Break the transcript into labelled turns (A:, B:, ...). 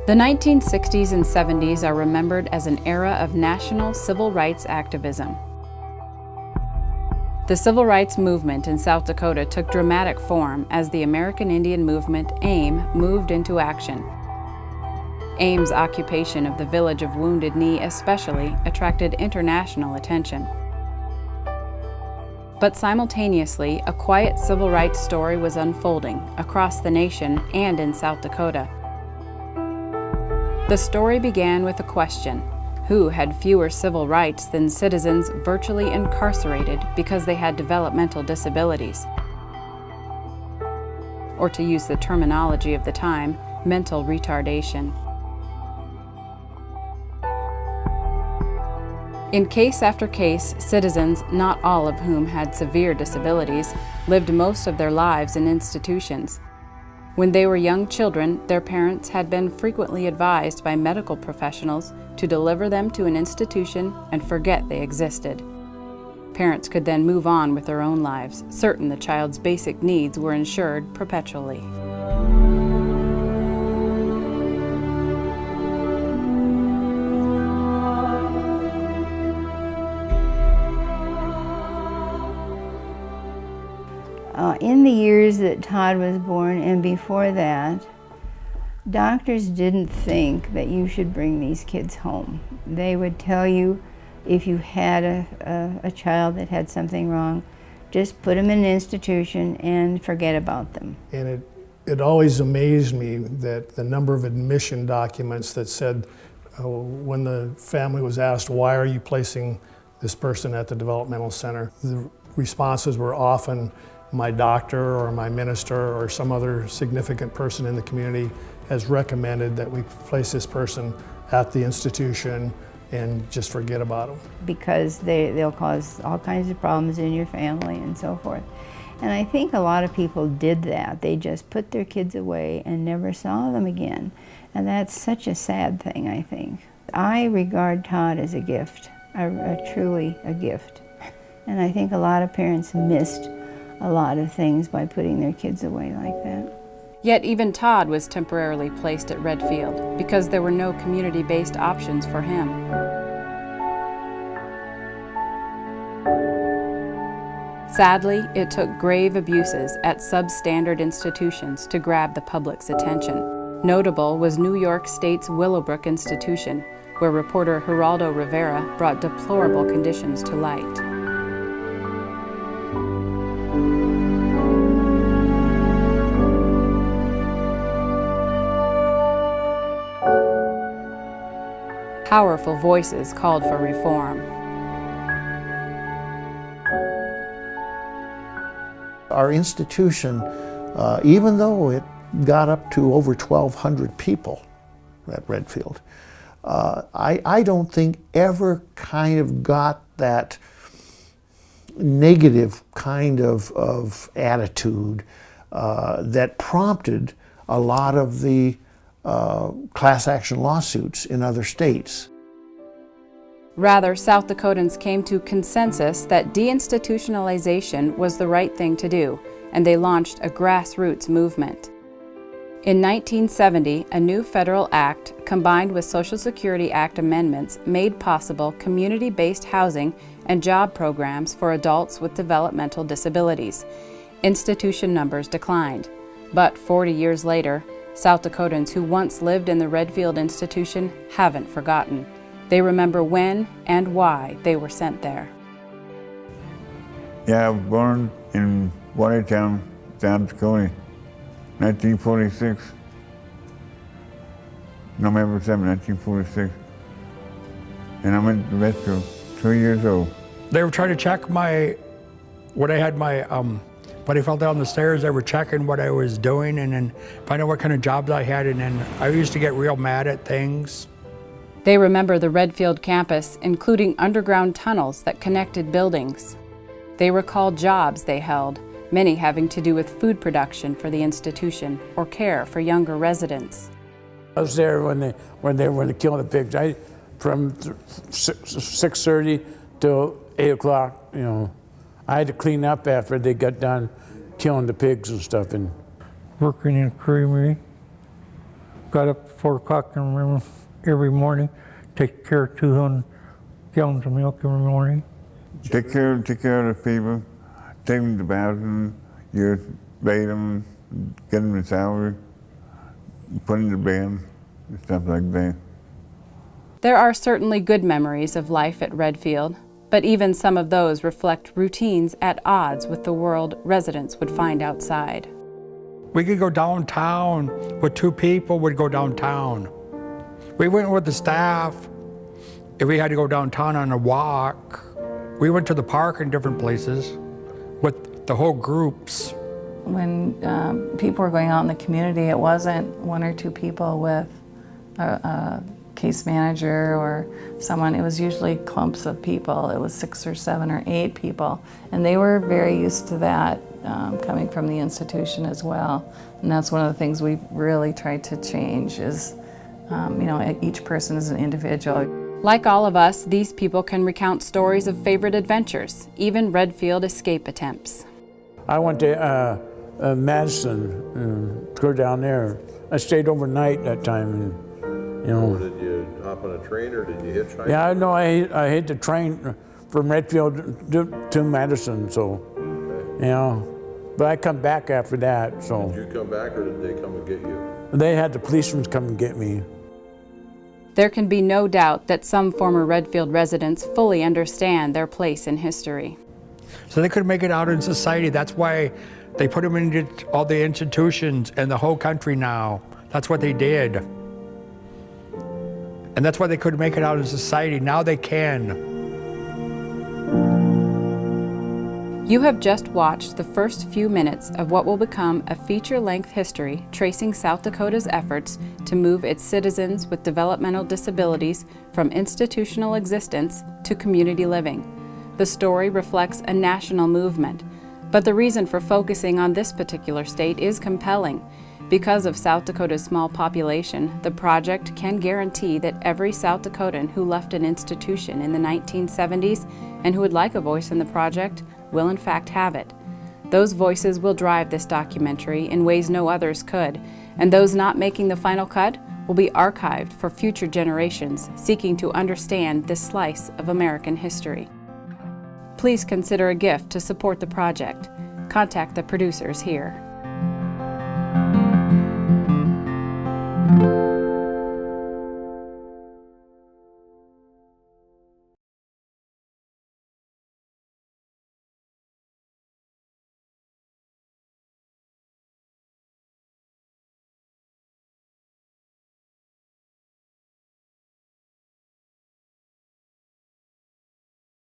A: The 1960s and 70s are remembered as an era of national civil rights activism. The civil rights movement in South Dakota took dramatic form as the American Indian movement, AIM, moved into action. AIM's occupation of the village of Wounded Knee especially attracted international attention. But simultaneously, a quiet civil rights story was unfolding across the nation and in South Dakota. The story began with a question: who had fewer civil rights than citizens virtually incarcerated because they had developmental disabilities? Or to use the terminology of the time, mental retardation. In case after case, citizens, not all of whom had severe disabilities, lived most of their lives in institutions. When they were young children, their parents had been frequently advised by medical professionals to deliver them to an institution and forget they existed. Parents could then move on with their own lives, certain the child's basic needs were ensured perpetually.
B: In the years that Todd was born and before that, doctors didn't think that you should bring these kids home. They would tell you if you had a child that had something wrong, just put them in an institution and forget about them.
C: And it always amazed me that the number of admission documents that said, when the family was asked, why are you placing this person at the developmental center? The responses were often, my doctor or my minister or some other significant person in the community has recommended that we place this person at the institution and just forget about them.
B: Because they'll cause all kinds of problems in your family and so forth. And I think a lot of people did that. They just put their kids away and never saw them again. And that's such a sad thing, I think. I regard Todd as a gift, truly a gift. And I think a lot of parents missed a lot of things by putting their kids away like that.
A: Yet even Todd was temporarily placed at Redfield because there were no community-based options for him. Sadly, it took grave abuses at substandard institutions to grab the public's attention. Notable was New York State's Willowbrook Institution, where reporter Geraldo Rivera brought deplorable conditions to light. Powerful voices called for reform.
D: Our institution, even though it got up to over 1,200 people at Redfield, I don't think ever kind of got that negative kind of attitude that prompted a lot of the class action lawsuits in other states.
A: Rather, South Dakotans came to consensus that deinstitutionalization was the right thing to do, and they launched a grassroots movement. In 1970, a new federal act, combined with Social Security Act amendments, made possible community-based housing and job programs for adults with developmental disabilities. Institution numbers declined, but 40 years later, South Dakotans who once lived in the Redfield institution haven't forgotten. They remember when and why they were sent there.
E: Yeah, I was born in Watertown, South Dakota, 1946. November 7, 1946. And I went to Redfield, 2 years old.
F: They were trying to check when I fell down the stairs, they were checking what I was doing and then find out what kind of jobs I had, and then I used to get real mad at things.
A: They remember the Redfield campus, including underground tunnels that connected buildings. They recall jobs they held, many having to do with food production for the institution or care for younger residents.
G: I was there when they were killing the pigs. From 6:30 till 8 o'clock, you know. I had to clean up after they got done killing the pigs and stuff. And
H: working in a creamery, got up at 4 o'clock in the room every morning, take care of 200 gallons of milk every morning.
E: Take care of the people, take them to the bathroom, you bathe them, get them a shower, put them to bed, stuff like that.
A: There are certainly good memories of life at Redfield, but even some of those reflect routines at odds with the world residents would find outside.
F: We could go downtown with 2 people, we'd go downtown. We went with the staff. If we had to go downtown on a walk, we went to the park in different places with the whole groups.
I: When people were going out in the community, it wasn't 1 or 2 people with a case manager or someone. It was usually clumps of people. It was 6 or 7 or 8 people. And they were very used to that, coming from the institution as well. And that's one of the things we've really tried to change is, each person is an individual.
A: Like all of us, these people can recount stories of favorite adventures, even Redfield escape attempts.
G: I went to Madison, to go down there. I stayed overnight that time, and
J: Did you hop on a train or did you hitchhike?
G: Yeah, no, I hit the train from Redfield to Madison, so, but I come back after that, so.
J: Did you come back or did they come and get you?
G: They had the policemen come and get me.
A: There can be no doubt that some former Redfield residents fully understand their place in history.
F: So they could make it out in society. That's why they put them into all the institutions in the whole country now. That's what they did. And that's why they couldn't make it out in society. Now they can.
A: You have just watched the first few minutes of what will become a feature-length history tracing South Dakota's efforts to move its citizens with developmental disabilities from institutional existence to community living. The story reflects a national movement, but the reason for focusing on this particular state is compelling. Because of South Dakota's small population, the project can guarantee that every South Dakotan who left an institution in the 1970s and who would like a voice in the project will in fact have it. Those voices will drive this documentary in ways no others could, and those not making the final cut will be archived for future generations seeking to understand this slice of American history. Please consider a gift to support the project. Contact the producers here.